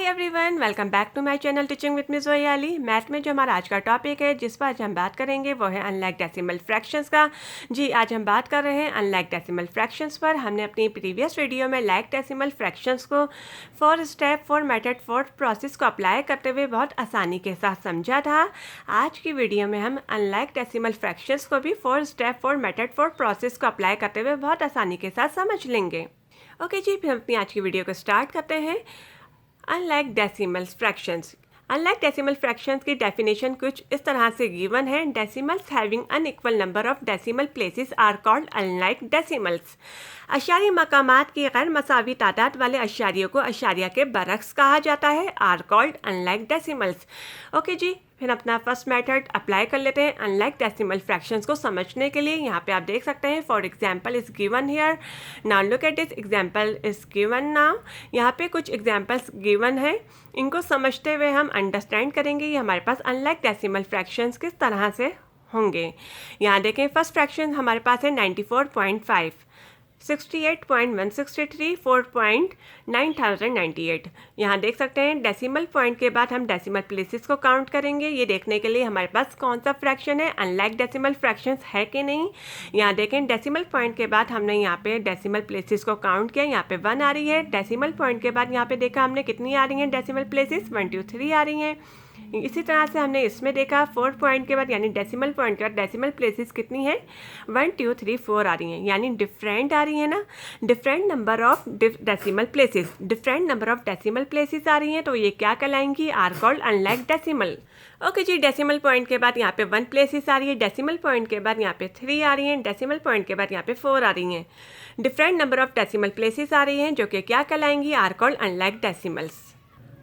Hi everyone, welcome back to my channel teaching with miss Vaiyali. Math में जो हमारा आज का टॉपिक है जिस पर आज हम बात करेंगे वो है अनलाइक डेसिमल फ्रैक्शंस का। जी, आज हम बात कर रहे हैं अनलाइक डेसिमल फ्रैक्शंस पर। हमने अपनी प्रीवियस वीडियो में लाइक डेसिमल फ्रैक्शंस को 4 स्टेप 4 मेथड 4 प्रोसेस को अप्लाई करते हुए बहुत आसानी के साथ समझा था। आज की वीडियो में हम अनलाइक डेसिमल फ्रैक्शंस को भी 4 स्टेप 4 मेथड 4 प्रोसेस को अप्लाई करते हुए बहुत आसानी के साथ समझ लेंगे। ओके जी, फिर हम अपनी आज की वीडियो को स्टार्ट करते हैं। Unlike decimal fractions. Unlike decimal fractions की डेफिनेशन कुछ इस तरह से गिवन है। Decimals having unequal number of decimal places are called unlike decimals. अशारी मकामात की गैर मसावी तादाद वाले अशारियों को अशारिया के बरक्स कहा जाता है, are called unlike decimals. Okay जी, फिर अपना फर्स्ट मेथड अप्लाई कर लेते हैं अनलाइक डेसिमल फ्रैक्शंस को समझने के लिए। यहाँ पे आप देख सकते हैं for example is given here, now look at this example is given now. यहाँ पे कुछ एग्जांपल्स गिवन है, इनको समझते हुए हम अंडरस्टैंड करेंगे ये हमारे पास अनलाइक डेसिमल फ्रैक्शंस किस तरह से होंगे। यहाँ देखें फर्स्ट फ्रैक्शन हमारे पास है 94.5, 68.163, 4.9098। यहाँ देख सकते हैं डेसिमल पॉइंट के बाद हम डेसिमल प्लेसेस को काउंट करेंगे। ये देखने के लिए हमारे पास कौन सा फ्रैक्शन है, अनलाइक डेसिमल फ्रैक्शंस है कि नहीं। यहाँ देखें डेसिमल पॉइंट के बाद हमने यहाँ पे डेसिमल प्लेसेस को काउंट किया, यहाँ पे 1 आ रही है। डेसिमल पॉइंट के बाद यहाँ पे देखा हमने कितनी आ रही हैं डेसिमल प्लेसेस, 1 2 3 आ रही हैं। इसी तरह से हमने इसमें देखा 4 पॉइंट के बाद यानी डेसिमल पॉइंट के बाद डेसिमल प्लेसेस कितनी है, 1 2 3 4 आ रही हैं, यानी डिफरेंट आ रही है ना। Different number of decimal places, different number of decimal places आ रही हैं, तो ये क्या कहलाएंगी, are called unlike decimal. Okay जी, डेसिमल पॉइंट के बाद यहाँ पे 1 प्लेसेस आ रही है, डेसिमल पॉइंट के बाद यहाँ पे 3 आ रही हैं, डेसिमल पॉइंट के बाद यहाँ पे 4 आ रही हैं। Different number of decimal places आ रही हैं जो कि क्या कहलाएंगी, are called unlike decimals.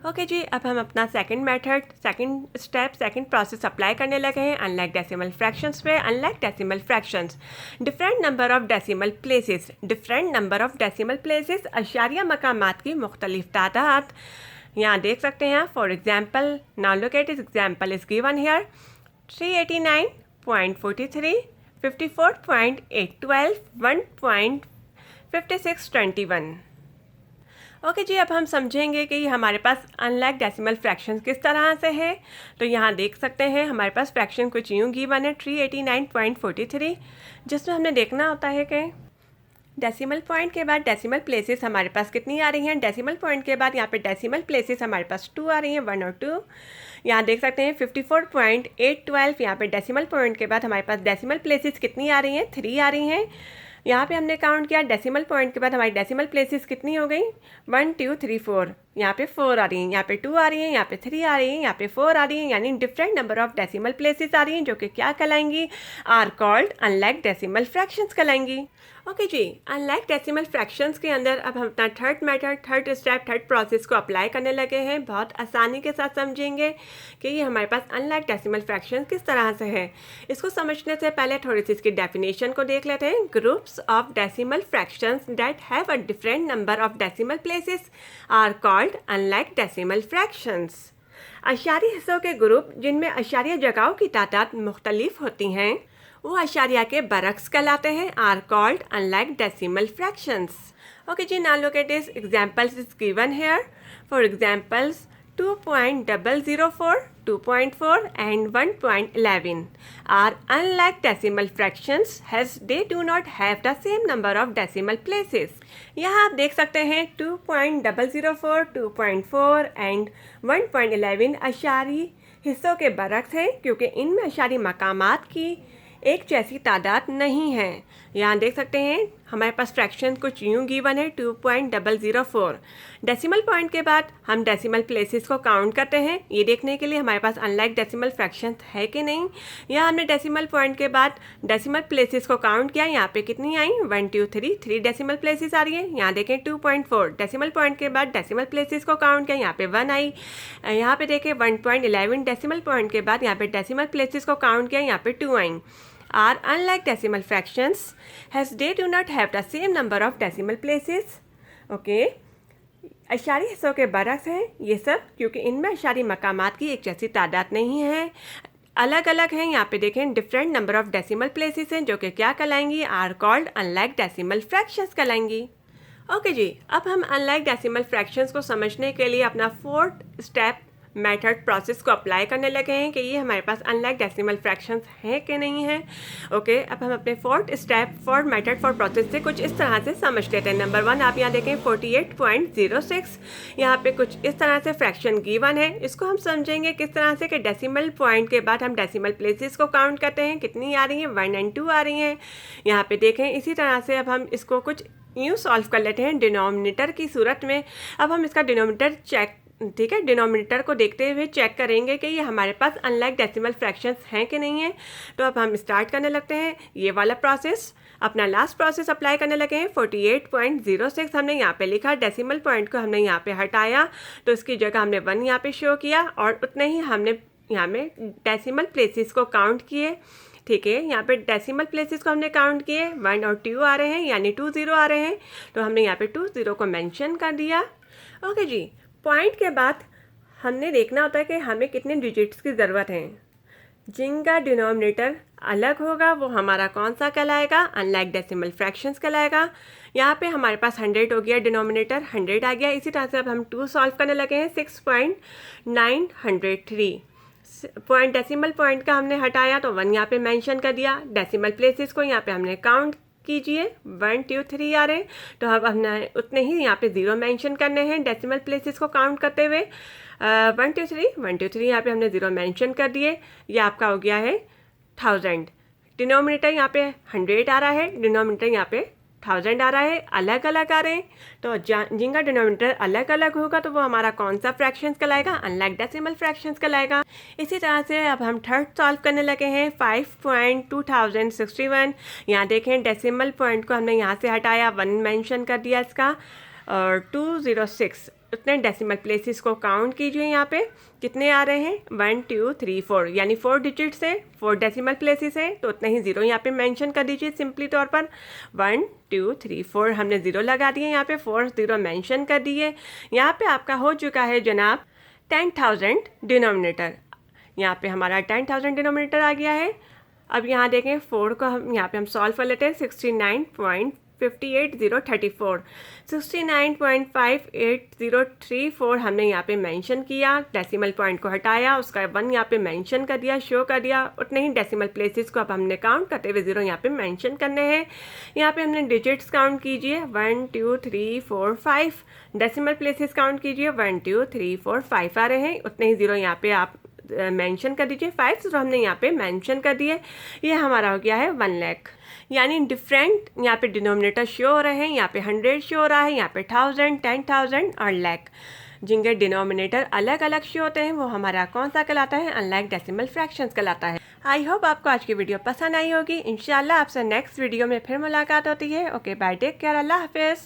Okay जी, अब हम अपना second method, second step, second process apply करने लगे हैं अनलाइक डेसिमल फ्रैक्शंस पे। Unlike decimal fractions, different number of decimal places, different number of decimal places अशारिया मकामात की मुख्तलिफ तादाद। यहाँ देख सकते हैं for example, now look at this example is given here 389.43, 54.812, 1.5621। Okay जी, अब हम समझेंगे कि हमारे पास अनलाइक डेसिमल फ्रैक्शन किस तरह से है। तो यहाँ देख सकते हैं हमारे पास फ्रैक्शन कुछ यूँ गिवन है 389.43, जिसमें हमने देखना होता है कि डेसिमल पॉइंट के बाद डेसिमल प्लेसेस हमारे पास कितनी आ रही हैं। डेसिमल पॉइंट के बाद यहाँ पे डेसिमल प्लेसेस हमारे पास 2 आ रही हैं, 1 और 2। यहाँ देख सकते हैं 54.812, यहाँ पे डेसिमल पॉइंट के बाद हमारे पास डेसिमल प्लेसेस कितनी आ रही हैं, 3 आ रही हैं। यहाँ पे हमने काउंट किया डेसिमल पॉइंट के बाद हमारी डेसिमल प्लेसेस कितनी हो गई, 1 2 3 4। यहाँ पे 4 आ रही हैं, यहाँ पे 2 आ रही हैं, यहाँ पे 3 आ रही हैं, यहाँ पे 4 आ रही हैं, यानी different number of decimal places आ रही हैं जो कि क्या कहलाएंगी, are called unlike decimal fractions कहलाएंगी। ओके जी, अनलाइक डेसिमल फ्रैक्शंस के अंदर अब हम अपना third method, third step, third process को अप्लाई करने लगे हैं। बहुत आसानी के साथ समझेंगे कि ये हमारे पास अनलाइक डेसिमल फ्रैक्शंस किस तरह से है। इसको समझने से पहले थोड़ी सी इसकी डेफिनेशन को देख लेते हैं। Groups of decimal fractions that have a different number of decimal places are called unlike decimal fractions. अशारी हिस्सों के ग्रुप जिनमें अशारिया जगहों की तादाद मुख्तलिफ होती हैं वो अशारिया के बरक्स कहलाते हैं, are called unlike decimal fractions. Okay जी, now look at this examples is given here. For examples 2.004, 2.4 and 1.11 are unlike decimal fractions as they do not have the same number of decimal places. यहाँ आप देख सकते हैं 2.004, 2.4 and 1.11 अशारी हिस्सों के बरक्स हैं क्योंकि इनमें अशारी मकामात की एक जैसी तादाद नहीं है। यहाँ देख सकते हैं हमारे पास फ्रैक्शन कुछ यूँ गिवन है 2.004। डेसिमल पॉइंट के बाद हम डेसिमल प्लेसेस को काउंट करते हैं, ये देखने के लिए हमारे पास अनलाइक डेसिमल फ्रैक्शन है कि नहीं। यहाँ हमने डेसिमल पॉइंट के बाद डेसिमल प्लेसेस को काउंट किया, यहाँ पे कितनी आई, 1 2 3, 3 डेसिमल प्लेसेस आ रही हैं। यहाँ देखें 2.4, डेसिमल पॉइंट के बाद डेसिमल प्लेसेस को काउंट किया, यहाँ पे 1 आई। यहाँ पे देखें 1.11, डेसिमल पॉइंट के बाद यहाँ पे डेसिमल प्लेसेस को काउंट किया, यहाँ पे 2 आई। Are unlike decimal fractions as they do not have the same number of decimal places. Okay. अशारी हिस्सों के बरक्स हैं ये सब क्योंकि इनमें अशारी मकामात की एक जैसी तादाद नहीं है, अलग अलग हैं। यहाँ पे देखें different number of decimal places हैं जो कि क्या कहलाएंगी, are called unlike decimal fractions कहलाएंगी। ओके जी, अब हम अनलाइक डेसिमल फ्रैक्शंस को समझने के लिए अपना फोर्थ स्टेप मेथड प्रोसेस को अप्लाई करने लगे हैं कि ये हमारे पास अनलाइक डेसिमल फ्रैक्शंस हैं कि नहीं हैं। ओके, अब हम अपने फोर्थ मेथड फॉर प्रोसेस से कुछ इस तरह से समझ लेते हैं। नंबर 1 आप यहाँ देखें 48.06, यहाँ पे कुछ इस तरह से फ्रैक्शन गिवन है। इसको हम समझेंगे किस तरह से कि डेसिमल पॉइंट के बाद हम डेसिमल प्लेसेस को काउंट करते हैं, कितनी आ रही हैं, 1 और 2 आ रही हैं। यहाँ पे देखें इसी तरह से अब हम इसको कुछ यूँ सॉल्व कर लेते हैं डिनोमिनेटर की सूरत में। अब हम इसका डिनोमिनेटर चेक, ठीक है, डिनोमिनेटर को देखते हुए चेक करेंगे कि ये हमारे पास अनलाइक डेसिमल फ्रैक्शंस हैं कि नहीं है। तो अब हम स्टार्ट करने लगते हैं ये वाला प्रोसेस, अपना लास्ट प्रोसेस अप्लाई करने लगे हैं। 48.06 हमने यहाँ पे लिखा, डेसिमल पॉइंट को हमने यहाँ पे हटाया तो इसकी जगह हमने 1 यहाँ पे शो किया और उतने ही हमने यहाँ में डेसिमल प्लेसेस को काउंट किए। ठीक है, यहाँ पे डेसिमल प्लेसेस को हमने काउंट किए, 1 और 2 आ रहे हैं, यानी 2 0 आ रहे हैं, तो हमने यहाँ पे 2 0 को मेंशन कर दिया। ओके जी, पॉइंट के बाद हमने देखना होता है कि हमें कितने डिजिट्स की ज़रूरत है। जिनका डिनोमिनेटर अलग होगा वो हमारा कौन सा कहलाएगा, अनलाइक डेसिमल फ्रैक्शंस कहलाएगा। यहाँ पे हमारे पास 100 हो गया, डिनोमिनेटर 100 आ गया। इसी तरह से अब हम 2 सॉल्व करने लगे हैं। 6.903 पॉइंट डेसिमल पॉइंट का हमने हटाया तो 1 यहाँ पे मेंशन कर दिया। डेसिमल प्लेसेस को यहाँ पे हमने काउंट कीजिए, 1 2 3 आ रहे हैं, तो अब हमने उतने ही यहाँ पे 0 मेंशन करने हैं डेसिमल प्लेसेस को काउंट करते हुए। 1 2 3 यहाँ पे हमने 0 मेंशन कर दिए। ये आपका हो गया है 1000। डिनोमिनेटर यहाँ पे 100 आ रहा है, डिनोमिनेटर यहाँ पे 1000 आ रहा है, अलग अलग आ रहे हैं। तो जिनका डिनोमिनेटर अलग अलग होगा तो वो हमारा कौन सा फ्रैक्शंस कहलाएगा, अनलाइक डेसिमल फ्रैक्शंस कहलाएगा। इसी तरह से अब हम थर्ड सॉल्व करने लगे हैं। 5.2061, यहाँ देखें डेसिमल पॉइंट को हमने यहाँ से हटाया, 1 मेंशन कर दिया इसका, और 206 उतने डेसिमल प्लेसेस को काउंट कीजिए। यहाँ पे कितने आ रहे हैं, 1 2 3 4, यानी 4 डिजिट्स हैं, 4 डेसिमल प्लेसेस हैं, तो उतने ही 0 यहाँ पे मेंशन कर दीजिए सिंपली तौर पर। 1 2 3 4 हमने 0 लगा दिए, यहाँ पे 4 0 मेंशन कर दिए। यहाँ पे आपका हो चुका है जनाब 10,000 डिनोमिनेटर। यहाँ पे हमारा 10,000 डिनोमिनेटर आ गया है। अब यहाँ देखें 4 को हम यहाँ पे हम सॉल्व कर लेते हैं। 69.58034, 69.58034 हमने यहाँ पे मेंशन किया, डेसिमल पॉइंट को हटाया, उसका 1 यहाँ पे मेंशन कर दिया, शो कर दिया। उतने ही डेसिमल प्लेसेस को अब हमने काउंट करते हुए 0 यहाँ पे मेंशन करने हैं। यहाँ पे हमने डिजिट्स काउंट कीजिए, 1 2 3 4 5, डेसिमल प्लेसेस काउंट कीजिए, 1 2 3 4 5 आ रहे हैं, उतने ही 0 यहाँ पे आप मेंशन कर दीजिए। 5 0 हमने यहाँ पे मेंशन कर दिए। ये हमारा हो गया है 1 लाख, यानी डिफरेंट यहाँ पे डिनोमिनेटर शो हो रहे हैं। यहाँ पे 100 शो हो रहा है, यहाँ पे 1000, 10,000 और लाख। जिनके डिनोमिनेटर अलग अलग शो होते हैं वो हमारा कौन सा कहलाता है, अनलाइक डेसिमल फ्रैक्शंस कहलाता है। आई होप आपको आज की वीडियो पसंद आई होगी। इंशाल्लाह आपसे नेक्स्ट वीडियो में फिर मुलाकात होती है। ओके बाय, टेक केयर, अल्लाह हाफिज़।